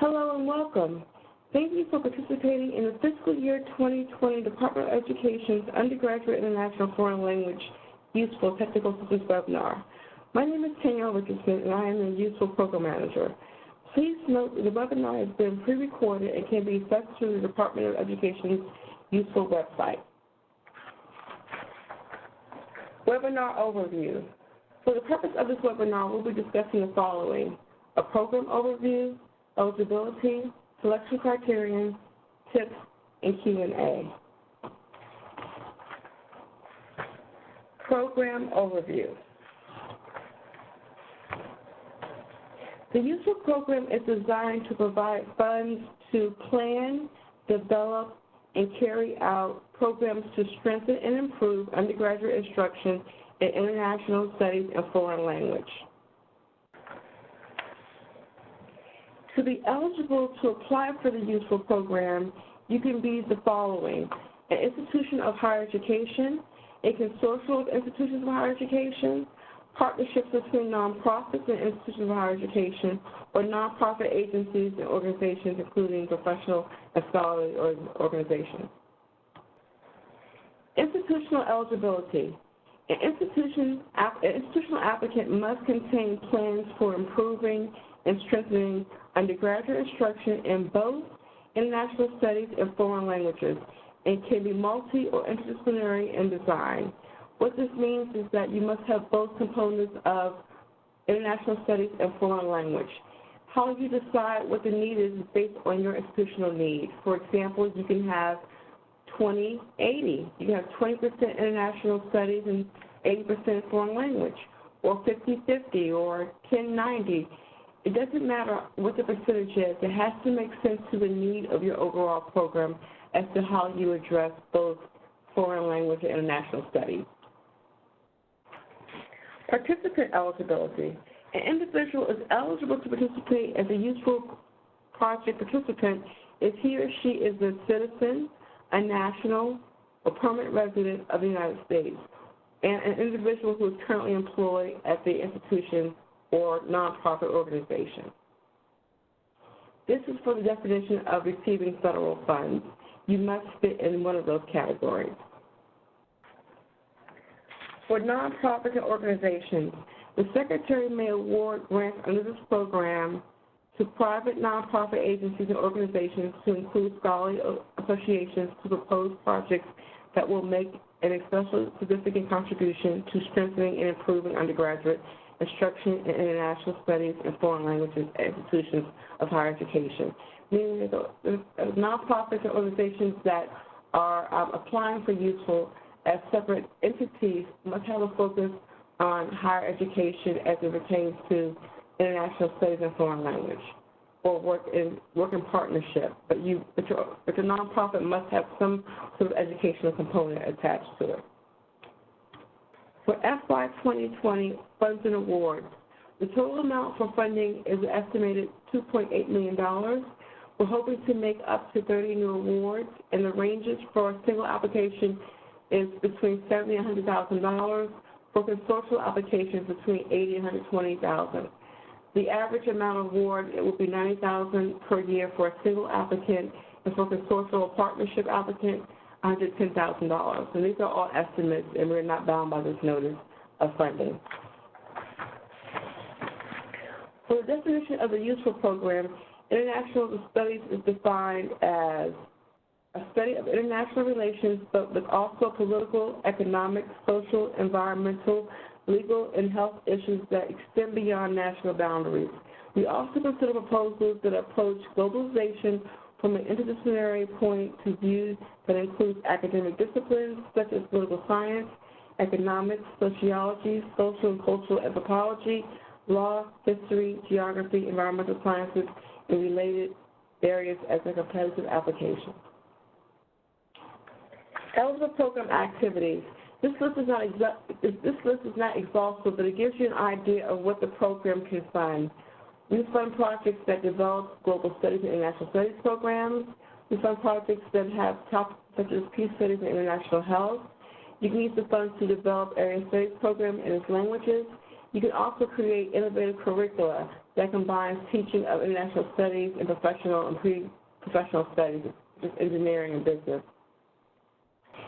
Hello and welcome. Thank you for participating in the Fiscal Year 2020 Department of Education's Undergraduate International Foreign Language Useful Technical Assistance webinar. My name is Tanya Richardson, and I am the Useful Program Manager. Please note that the webinar has been pre-recorded and can be accessed through the Department of Education's Useful website. Webinar overview. For the purpose of this webinar, we'll be discussing the following: a program overview, eligibility, selection criterion, tips, and Q&A. Program overview. The Useful program is designed to provide funds to plan, develop, and carry out programs to strengthen and improve undergraduate instruction in international studies and foreign language. To be eligible to apply for the Useful program, you can be the following: an institution of higher education, a consortium of institutions of higher education, partnerships between nonprofits and institutions of higher education, or nonprofit agencies and organizations, including professional and scholarly organizations. Institutional eligibility. An institutional applicant must contain plans for improving and strengthening undergraduate instruction in both international studies and foreign languages, and can be multi- or interdisciplinary in design. What this means is that you must have both components of international studies and foreign language. How you decide what the need is based on your institutional need. For example, you can have 20-80. You can have 20% international studies and 80% foreign language, or 50-50, or 10-90. It doesn't matter what the percentage is. It has to make sense to the need of your overall program as to how you address both foreign language and international studies. Participant eligibility. An individual is eligible to participate as a Useful project participant if he or she is a citizen, a national, or permanent resident of the United States, and an individual who is currently employed at the institution or nonprofit organization. This is for the definition of receiving federal funds. You must fit in one of those categories. For nonprofit organizations, the Secretary may award grants under this program to private nonprofit agencies and organizations to include scholarly associations to propose projects that will make an especially significant contribution to strengthening and improving undergraduate instruction in international studies and foreign languages at institutions of higher education. Meaning the nonprofits and organizations that are applying for Useful as separate entities must have a focus on higher education as it pertains to international studies and foreign language, or work in partnership. But your nonprofit must have some sort of educational component attached to it. For FY 2020 funds and awards, the total amount for funding is an estimated $2.8 million. We're hoping to make up to 30 new awards, and the ranges for a single application is between $70,000 and $100,000. For consortial applications, between $80,000 and $120,000. The average amount of award, it will be $90,000 per year for a single applicant, and for consortial or partnership applicant, $110,000. And these are all estimates, and we're not bound by this notice of funding. For the definition of the Useful program, international studies is defined as a study of international relations, but with also political, economic, social, environmental, legal, and health issues that extend beyond national boundaries. We also consider proposals that approach globalization from an interdisciplinary point of view that includes academic disciplines such as political science, economics, sociology, social and cultural anthropology, law, history, geography, environmental sciences, and related areas as a competitive application. Eligible program activities. This list is not exhaustive, but it gives you an idea of what the program can fund. We fund projects that develop global studies and international studies programs. We fund projects that have topics such as peace studies and international health. You can use the funds to develop area studies program in its languages. You can also create innovative curricula that combines teaching of international studies and professional and pre-professional studies, such as engineering and business.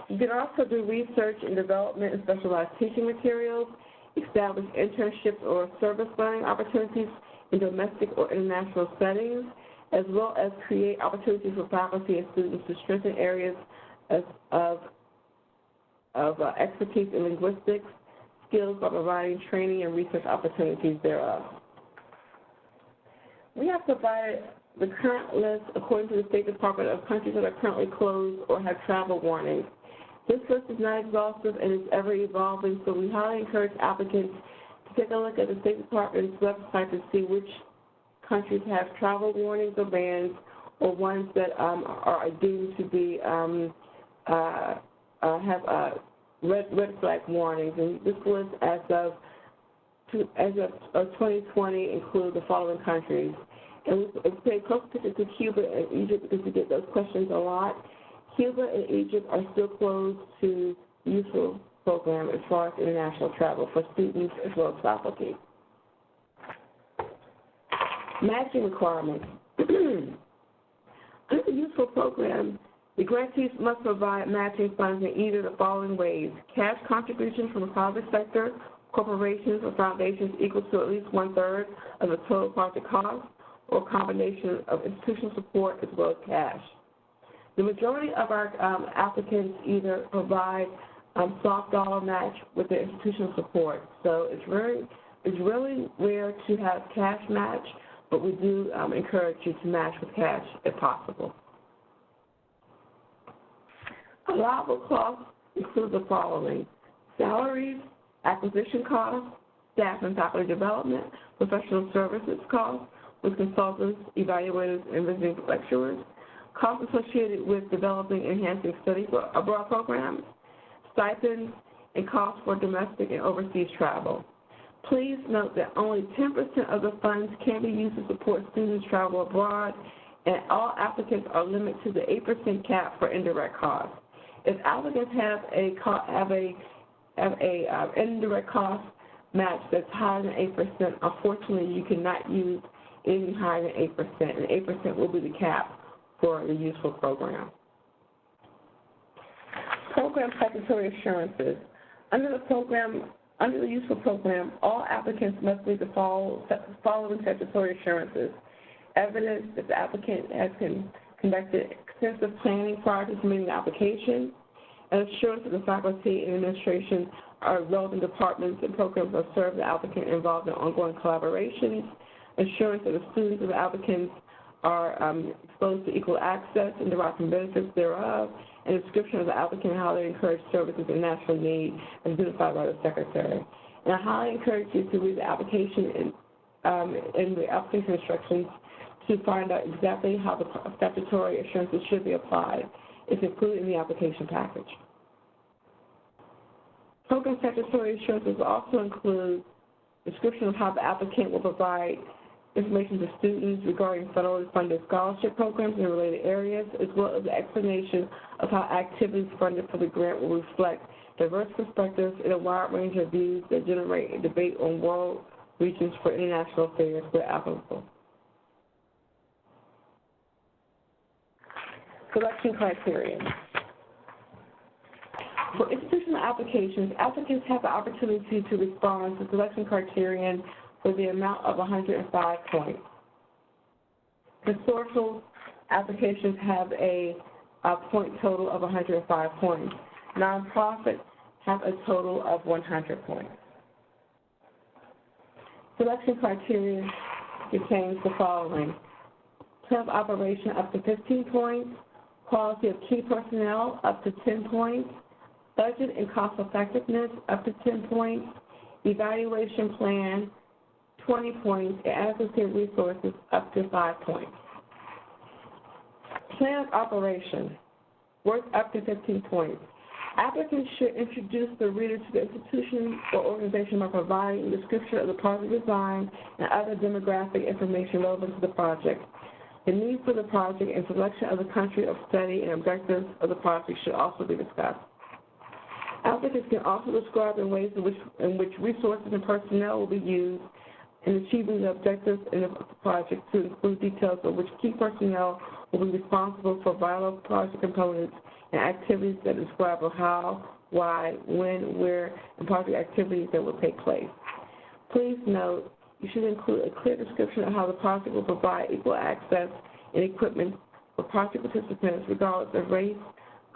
You can also do research and development and specialized teaching materials, establish internships or service learning opportunities in domestic or international settings, as well as create opportunities for faculty and students to strengthen areas of expertise in linguistics skills by providing training and research opportunities thereof. We have provided the current list according to the State Department of countries that are currently closed or have travel warnings. This list is not exhaustive and is ever evolving, so we highly encourage applicants to take a look at the State Department's website to see which countries have travel warnings or bans, or ones that are deemed to be have red flag warnings. And this list, as of 2020, includes the following countries. And we pay close attention to Cuba and Egypt because we get those questions a lot. Cuba and Egypt are still closed to the UISFL program as far as international travel for students as well as faculty. Matching requirements. Under the UISFL program, the grantees must provide matching funds in either the following ways: cash contributions from the private sector, corporations or foundations equal to at least 1/3 of the total project cost, or a combination of institutional support as well as cash. The majority of our applicants either provide soft dollar match with their institutional support. So it's really rare to have cash match, but we do encourage you to match with cash if possible. Allowable costs include the following: salaries, acquisition costs, staff and faculty development, professional services costs with consultants, evaluators, and visiting lecturers, costs associated with developing and enhancing study abroad programs, stipends, and costs for domestic and overseas travel. Please note that only 10% of the funds can be used to support students travel abroad, and all applicants are limited to the 8% cap for indirect costs. If applicants have a indirect cost match that's higher than 8%, unfortunately you cannot use anything higher than 8%, and 8% will be the cap for the UISFL program. Program statutory assurances. Under the UISFL program, all applicants must meet the following statutory assurances: evidence that the applicant has conducted extensive planning prior to submitting the application, an assurance that the faculty and administration are relevant departments and programs that serve the applicant involved in ongoing collaborations, assurance that the students of the applicants are exposed to equal access and derive from benefits thereof, and a description of the applicant and how they encourage services in national need as identified by the Secretary. And I highly encourage you to read the application and the application instructions to find out exactly how the statutory assurances should be applied. It's included in the application package. Program statutory assurances also include a description of how the applicant will provide information to students regarding federally funded scholarship programs in related areas, as well as the explanation of how activities funded for the grant will reflect diverse perspectives and a wide range of views that generate a debate on world regions for international affairs where applicable. Selection criteria. For institutional applications, applicants have the opportunity to respond to selection criterion for the amount of 105 points. Historical applications have a point total of 105 points. Nonprofits have a total of 100 points. Selection criteria contains the following: plan of operation up to 15 points, quality of key personnel up to 10 points, budget and cost effectiveness up to 10 points, evaluation plan 20 points, and adequacy of resources up to 5 points. Plan of operation, worth up to 15 points. Applicants should introduce the reader to the institution or organization by providing a description of the project design and other demographic information relevant to the project. The need for the project and selection of the country of study and objectives of the project should also be discussed. Applicants can also describe the ways in which resources and personnel will be used and achieving the objectives in the project to include details of which key personnel will be responsible for vital project components and activities that describe how, why, when, where, and project activities that will take place. Please note, you should include a clear description of how the project will provide equal access and equipment for project participants regardless of race,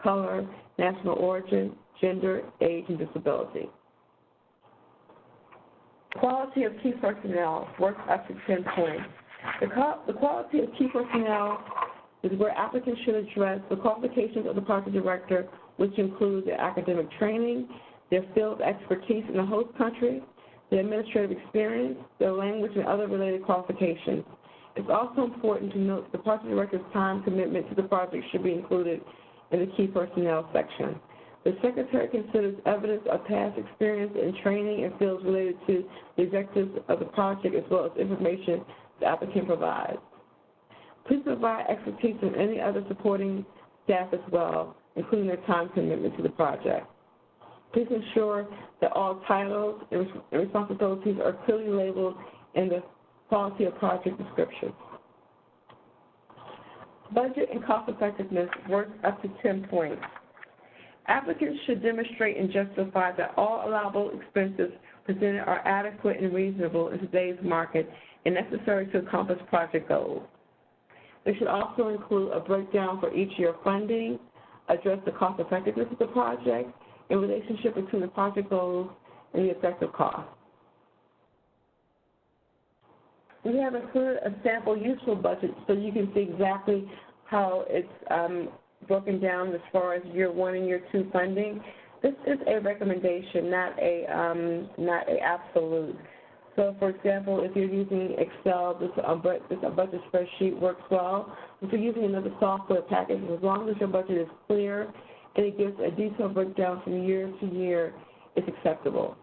color, national origin, gender, age, and disability. Quality of key personnel works up to 10 points. The quality of key personnel is where applicants should address the qualifications of the project director, which include their academic training, their field expertise in the host country, their administrative experience, their language, and other related qualifications. It's also important to note the project director's time commitment to the project should be included in the key personnel section. The secretary considers evidence of past experience and training in fields related to the objectives of the project as well as information the applicant provides. Please provide expertise in any other supporting staff as well, including their time commitment to the project. Please ensure that all titles and responsibilities are clearly labeled in the quality of project description. Budget and cost effectiveness works up to 10 points. Applicants should demonstrate and justify that all allowable expenses presented are adequate and reasonable in today's market and necessary to accomplish project goals. They should also include a breakdown for each year of funding, address the cost effectiveness of the project, and relationship between the project goals and the effective cost. We have included a sample useful budget so you can see exactly how it's broken down as far as year 1 and year 2 funding. This is a recommendation, not a absolute. So, for example, if you're using Excel, this budget spreadsheet works well. If you're using another software package, as long as your budget is clear and it gives a detailed breakdown from year to year, it's acceptable.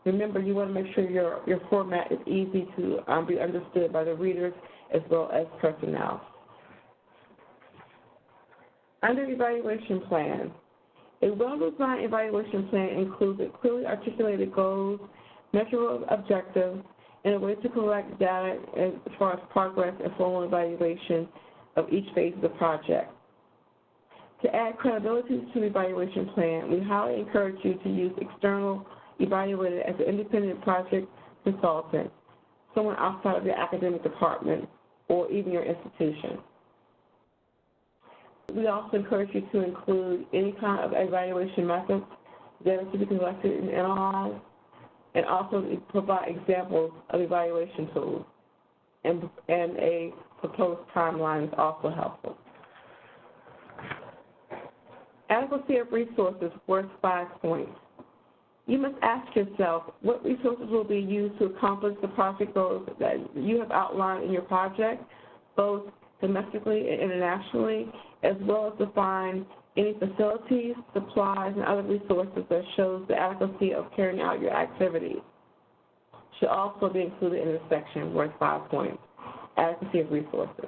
Remember, you want to make sure your format is easy to be understood by the readers as well as personnel. Under evaluation plan, a well-designed evaluation plan includes clearly articulated goals, measurable objectives, and a way to collect data as far as progress and formal evaluation of each phase of the project. To add credibility to the evaluation plan, we highly encourage you to use external evaluator as an independent project consultant, someone outside of your academic department or even your institution. We also encourage you to include any kind of evaluation methods that are to be collected and analyzed, and also provide examples of evaluation tools. And a proposed timeline is also helpful. Adequacy of resources worth 5 points. You must ask yourself what resources will be used to accomplish the project goals that you have outlined in your project, both domestically and internationally, as well as define any facilities, supplies, and other resources that shows the adequacy of carrying out your activities. Should also be included in this section worth 5 points, adequacy of resources.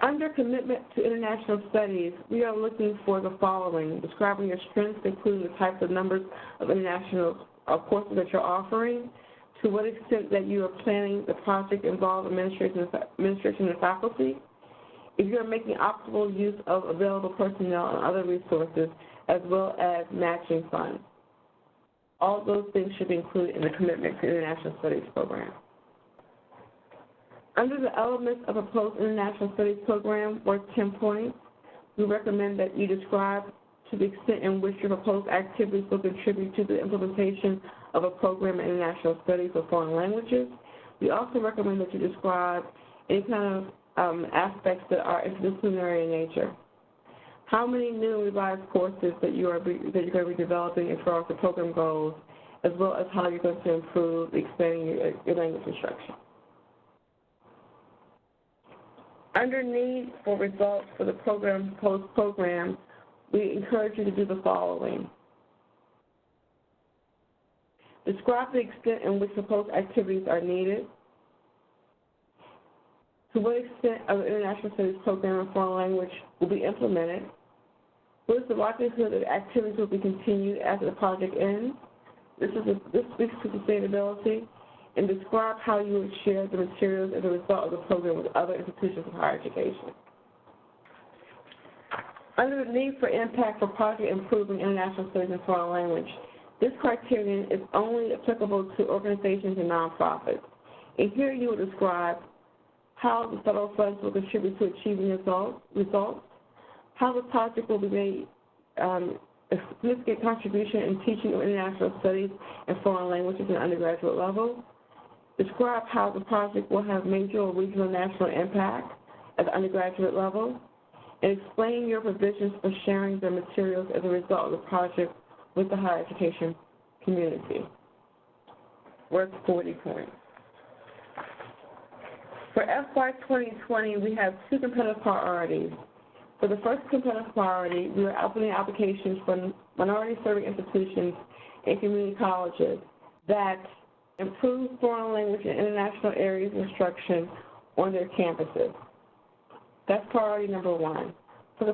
Under commitment to international studies, we are looking for the following: describing your strengths, including the types of numbers of international courses that you're offering, to what extent that you are planning the project involve administration and faculty, if you are making optimal use of available personnel and other resources, as well as matching funds. All those things should be included in the Commitment to International Studies program. Under the elements of a proposed international studies program worth 10 points, we recommend that you describe to the extent in which your proposed activities will contribute to the implementation of a program in international studies or foreign languages. We also recommend that you describe any kind of aspects that are interdisciplinary in nature. How many new and revised courses that you're going to be developing as far as the program goes, as well as how you're going to improve expanding your language instruction. Under need for results for the proposed program, we encourage you to do the following. Describe the extent in which proposed activities are needed. To what extent of the International Studies program in foreign language will be implemented? What is the likelihood that activities will be continued after the project ends? this speaks to sustainability, and describe how you would share the materials as a result of the program with other institutions of higher education. Under the need for impact for project improving international studies and foreign language, this criterion is only applicable to organizations and nonprofits. And here you will describe how the federal funds will contribute to achieving results, how the project will be made a significant contribution in teaching of international studies and foreign languages at undergraduate level, describe how the project will have major or regional national impact at the undergraduate level, and explain your provisions for sharing the materials as a result of the project with the higher education community. Worth 40 points. For FY 2020, we have two competitive priorities. For the first competitive priority, we are opening applications for minority-serving institutions and community colleges that improve foreign language and international areas of instruction on their campuses. That's priority number one. For the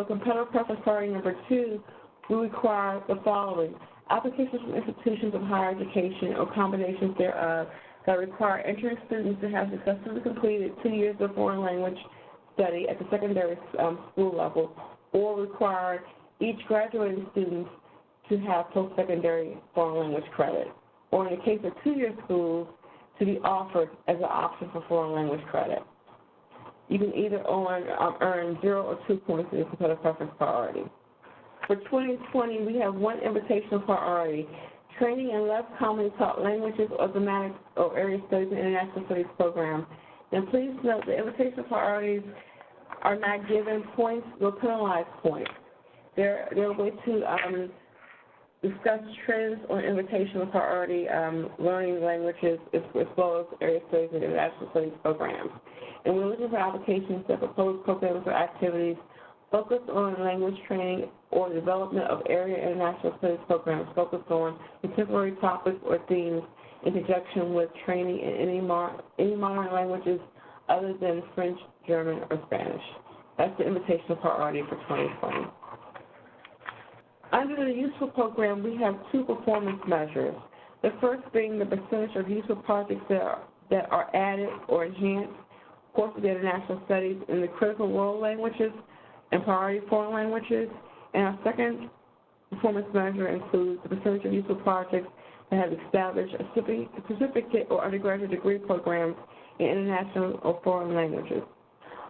competitive preference priority number two, we require the following: applications from institutions of higher education or combinations thereof that require entering students to have successfully completed 2 years of foreign language study at the secondary school level, or require each graduating student to have post-secondary foreign language credit, or in the case of 2-year schools, to be offered as an option for foreign language credit. You can either earn 0 or 2 points in the competitive preference priority. For 2020, we have one invitational priority: training in less commonly taught languages or thematic or area studies and international studies program. And please note the invitational priorities are not given points nor penalized points. They're a way to discuss trends on invitational priority learning languages as well as area studies and international studies programs. And we're looking for applications that propose programs or activities focused on language training or development of area international studies programs focused on contemporary topics or themes in conjunction with training in any modern languages other than French, German, or Spanish. That's the invitational priority for 2020. Under the useful program, we have two performance measures. The first being the percentage of useful projects that are added or enhanced courses of international studies in the critical world languages and priority foreign languages. And our second performance measure includes the percentage of useful projects that have established a certificate or undergraduate degree programs in international or foreign languages.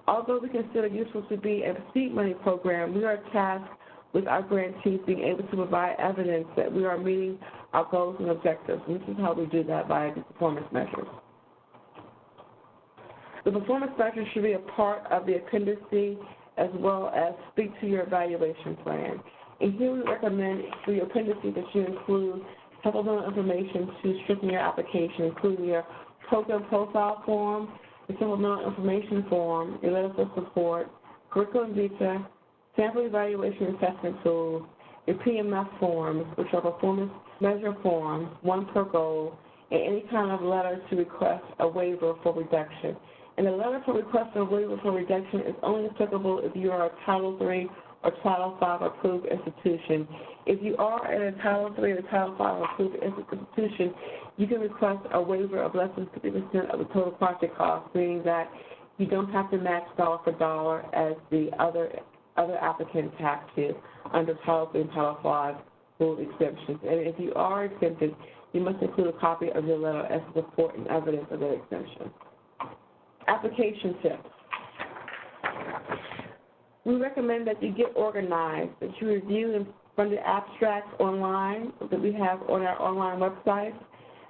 Although we consider useful to be a seed money program, we are tasked with our grantees being able to provide evidence that we are meeting our goals and objectives. And this is how we do that, by the performance measures. The performance measures should be a part of the appendices as well as speak to your evaluation plan. And here we recommend for your appendices that you include supplemental information to strengthen your application, including your program profile form, the supplemental information form, your letters of support, curriculum vitae, sample evaluation assessment tools, your PMF forms, which are performance measure forms, one per goal, and any kind of letter to request a waiver for reduction. And the letter for request a waiver for reduction is only applicable if you are a Title III or Title V approved institution. If you are in a Title III or Title V approved institution, you can request a waiver of less than 50% of the total project cost, meaning that you don't have to match dollar for dollar as the other applicants have to under Title III and Title V rule exemptions. And if you are exempted, you must include a copy of your letter as support and evidence of that exemption. Application tips. We recommend that you get organized, that you review and funded abstracts online that we have on our online website,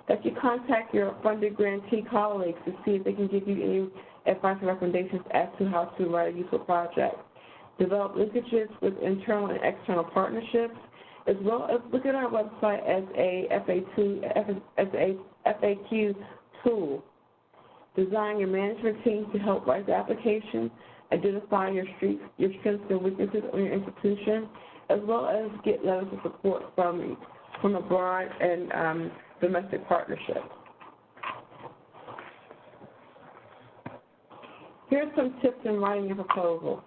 that you contact your funded grantee colleagues to see if they can give you any advice and recommendations as to how to write a useful project. Develop linkages with internal and external partnerships, as well as look at our website as a FAQ tool. Design your management team to help write the application, identify your strengths and weaknesses on your institution, as well as get letters of support from abroad and domestic partnerships. Here are some tips in writing your proposal.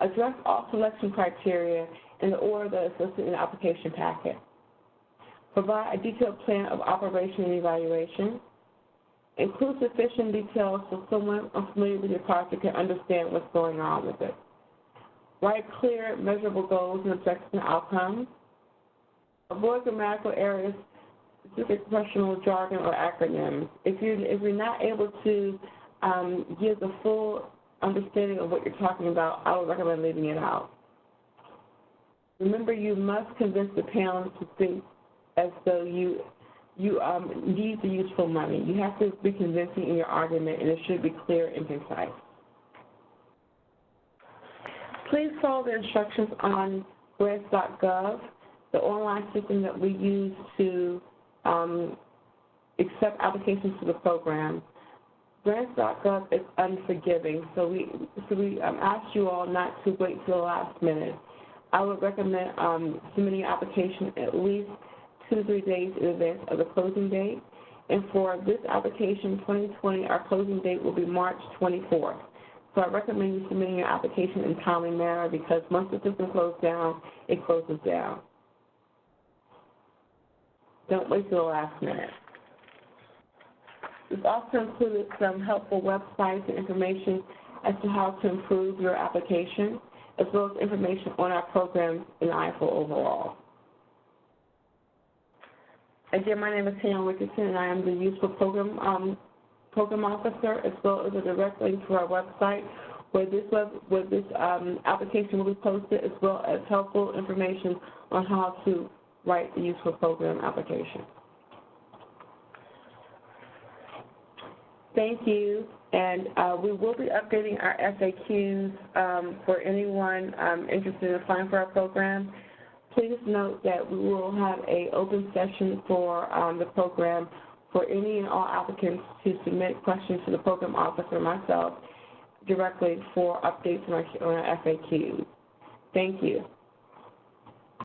Address all selection criteria in the order that is listed in the application packet. Provide a detailed plan of operation and evaluation. Include sufficient details so someone unfamiliar with your project can understand what's going on with it. Write clear, measurable goals and objectives and outcomes. Avoid grammatical errors, specific professional jargon, or acronyms. If you're not able to give the full understanding of what you're talking about, I would recommend leaving it out. Remember, you must convince the panel to think as though you need the useful money. You have to be convincing in your argument, and it should be clear and concise. Please follow the instructions on grants.gov, the online system that we use to accept applications to the program. Grants.gov is unforgiving, so we ask you all not to wait till the last minute. I would recommend submitting your application at least 2 to 3 days in advance of the closing date. And for this application, 2020, our closing date will be March 24th. So I recommend you submitting your application in a timely manner because once the system closes down, it closes down. Don't wait till the last minute. We've also included some helpful websites and information as to how to improve your application, as well as information on our programs in IFLE overall. Again, my name is Taylor Richardson, and I am the Useful Program Officer, as well as a direct link to our website where this application will be posted, as well as helpful information on how to write the Useful Program application. Thank you, and we will be updating our FAQs for anyone interested in applying for our program. Please note that we will have an open session for the program for any and all applicants to submit questions to the program officer or myself directly for updates on our FAQs. Thank you.